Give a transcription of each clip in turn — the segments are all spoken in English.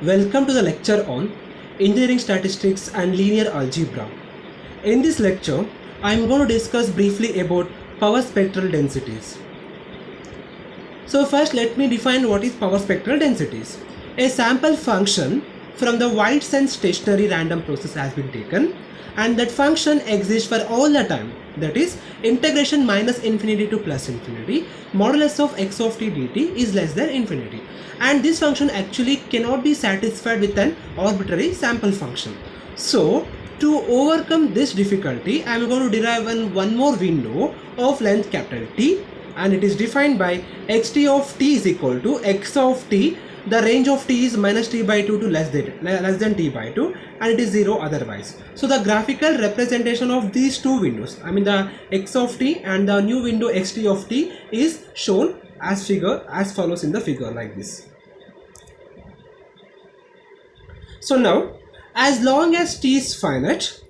Welcome to the lecture on Engineering Statistics and Linear Algebra. In this lecture, I am going to discuss briefly about power spectral densities. So first let me define what is power spectral densities. A sample function from the wide sense stationary random process has been taken and that function exists for all the time, that is integration minus infinity to plus infinity modulus of x of t dt is less than infinity, and this function actually cannot be satisfied with an arbitrary sample function. So to overcome this difficulty, I am going to derive one more window of length capital T, and it is defined by xt of t is equal to x of t. The range of t is minus t by 2 to less than t by 2, and it is 0 otherwise. So the graphical representation of these two windows, I mean the x of t and the new window xt of t, is shown as follows in the figure like this. So now, as long as t is finite,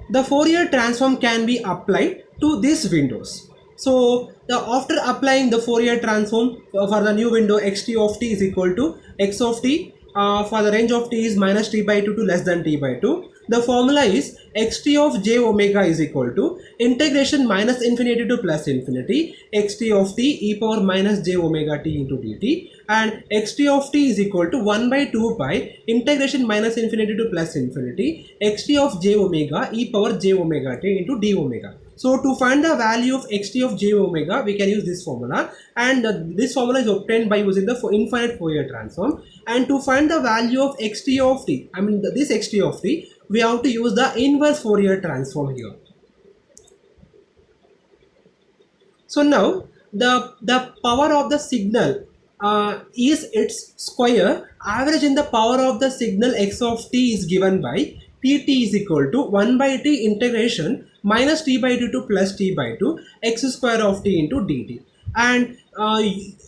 the Fourier transform can be applied to these windows. So after applying the Fourier transform for the new window xt of t is equal to x of t for the range of t is minus t by 2 to less than t by 2. The formula is xt of j omega is equal to integration minus infinity to plus infinity xt of t e power minus j omega t into dt, and xt of t is equal to 1 by 2 pi integration minus infinity to plus infinity xt of j omega e power j omega t into d omega. So to find the value of xt of j omega, we can use this formula, and this formula is obtained by using the infinite Fourier transform. And to find the value of xt of t, I mean this xt of t, we have to use the inverse Fourier transform here. So now the power of the signal is its square. Average in the power of the signal x of t is given by pt is equal to 1 by t integration minus t by 2 to plus t by 2 x square of t into dt. And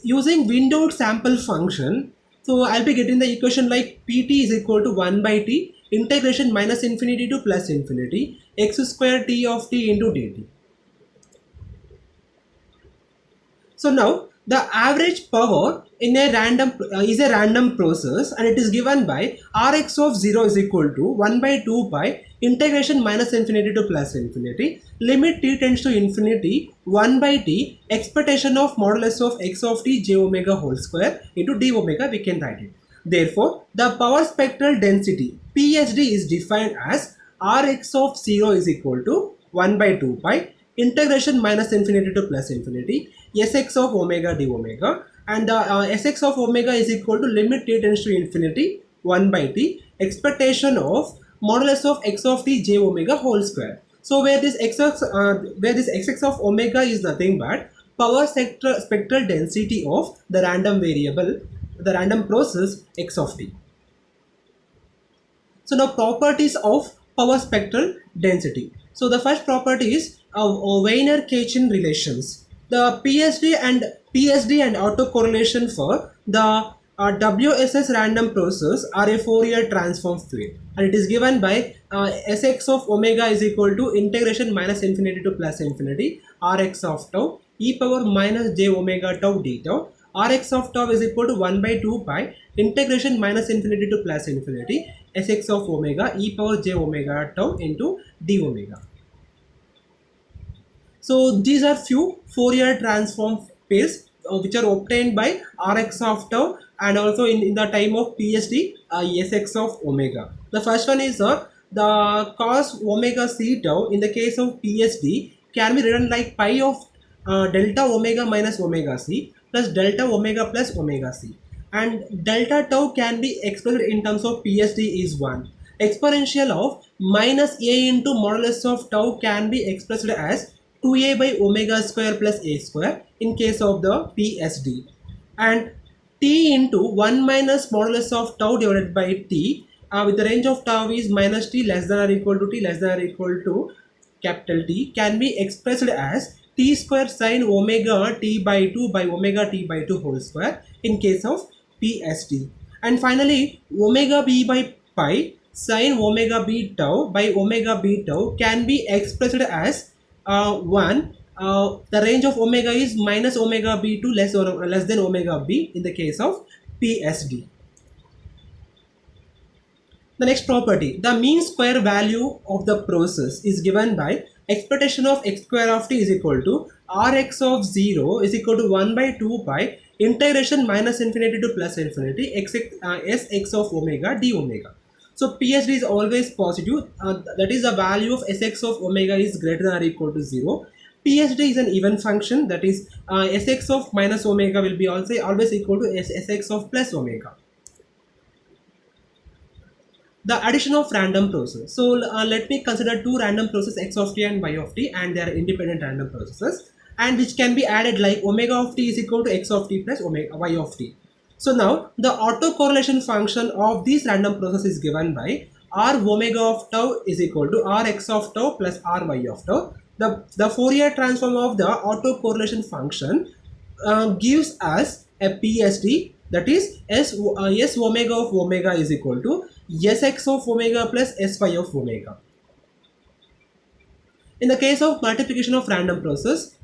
using windowed sample function, so I'll be getting the equation like pt is equal to 1 by t integration minus infinity to plus infinity x square t of t into dt. So now the average power in a random is a random process, and it is given by Rx of 0 is equal to 1 by 2 pi integration minus infinity to plus infinity limit t tends to infinity 1 by t expectation of modulus of x of t j omega whole square into d omega, we can write it. Therefore the power spectral density PSD is defined as Rx of 0 is equal to 1 by 2 pi integration minus infinity to plus infinity sx of omega d omega, and the sx of omega is equal to limit t tends to infinity 1 by t expectation of modulus of x of t j omega whole square. So where this xx of omega is nothing but power spectral density of the random variable, the random process x of t. So now properties of power spectral density. So the first property is Wiener-Kachin relations. The PSD and autocorrelation for the WSS random process are a Fourier transform field, and it is given by Sx of omega is equal to integration minus infinity to plus infinity Rx of tau e power minus j omega tau d tau. Rx of tau is equal to 1 by 2 pi integration minus infinity to plus infinity Sx of omega e power j omega tau into d omega. So these are few Fourier transform pairs which are obtained by Rx of tau and also in the time of PSD Sx of omega. The first one is the cos omega c tau in the case of PSD can be written like pi of delta omega minus omega c plus delta omega plus omega c, and delta tau can be expressed in terms of PSD is 1. Exponential of minus a into modulus of tau can be expressed as 2a by omega square plus a square in case of the PSD, and t into 1 minus modulus of tau divided by t with the range of tau is minus t less than or equal to t less than or equal to capital T can be expressed as t square sine omega t by 2 by omega t by 2 whole square in case of PSD. And finally omega b by pi sine omega b tau by omega b tau can be expressed as 1 the range of omega is minus omega b to less than omega b in the case of PSD. The next property, the mean square value of the process is given by expectation of x square of t is equal to rx of 0 is equal to 1 by 2 pi integration minus infinity to plus infinity sx of omega d omega. So PSD is always positive, that is the value of sx of omega is greater than or equal to 0. PSD is an even function, that is sx of minus omega will be also always equal to sx of plus omega. The addition of random process. So let me consider two random processes x of t and y of t, and they are independent random processes, and which can be added like omega of t is equal to x of t plus omega y of t. So now the autocorrelation function of this random process is given by r omega of tau is equal to r x of tau plus r y of tau. The Fourier transform of the autocorrelation function gives us a PSD, that is s omega of omega is equal to sx of omega plus sy of omega. In the case of multiplication of random process,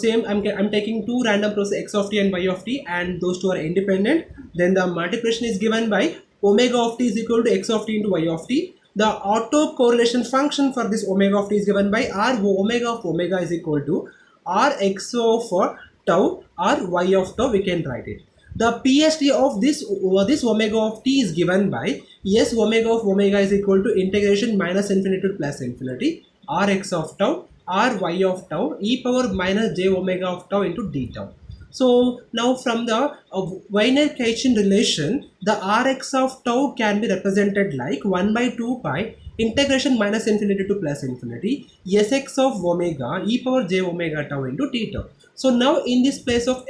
same I'm taking two random process x of t and y of t, and those two are independent. Then the multiplication is given by omega of t is equal to x of t into y of t. The autocorrelation function for this omega of t is given by r omega of omega is equal to r x of tau or y of tau, we can write it. The PSD of this omega of t is given by s omega of omega is equal to integration minus infinity to plus infinity r x of tau r y of tau e power minus j omega of tau into d tau. So now from the Wiener-Caichin relation, the rx of tau can be represented like 1 by 2 pi integration minus infinity to plus infinity sx of omega e power j omega tau into d tau. So now in this place of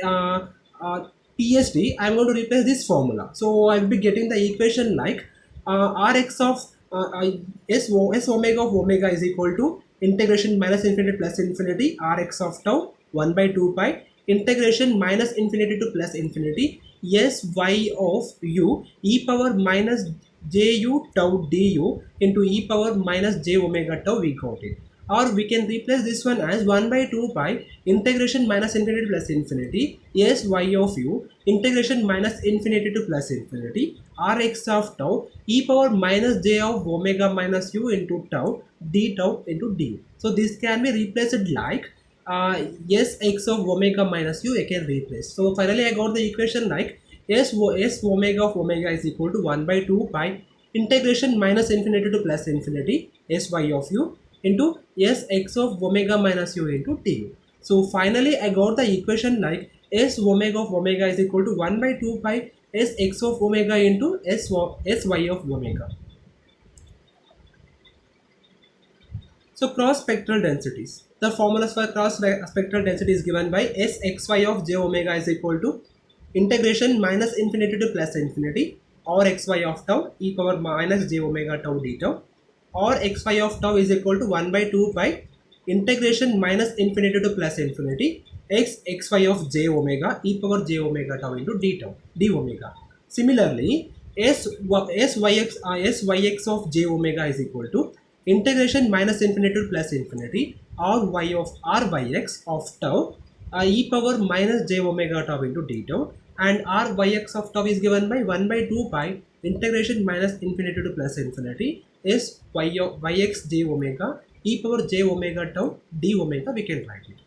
PSD, I am going to replace this formula. So I will be getting the equation like Rx of s omega of omega is equal to integration minus infinity plus infinity Rx of tau 1 by 2 pi integration minus infinity to plus infinity sy of u e power minus ju tau du into e power minus j omega tau, we got it. Or we can replace this one as 1 by 2 pi integration minus infinity plus infinity sy of u integration minus infinity to plus infinity rx of tau e power minus j of omega minus u into tau d tau into du. So this can be replaced like sx of omega minus u, I can replace. So finally I got the equation like s omega of omega is equal to 1 by 2 pi integration minus infinity to plus infinity sy of u into sx of omega minus u into du. So finally I got the equation like s omega of omega is equal to 1 by 2 pi sx of omega into sy of omega. So cross spectral densities. The formulas for cross spectral density is given by sxy of j omega is equal to integration minus infinity to plus infinity or xy of tau e power minus j omega tau d tau, or xy of tau is equal to 1 by 2 pi integration minus infinity to plus infinity xy of j omega e power j omega tau into d tau d omega. Similarly, syx of j omega is equal to integration minus infinity to plus infinity or ryx of tau e power minus j omega tau into d tau, and ryx of tau is given by 1 by 2 pi integration minus infinity to plus infinity is yx j omega e power j omega tau d omega, we can write it.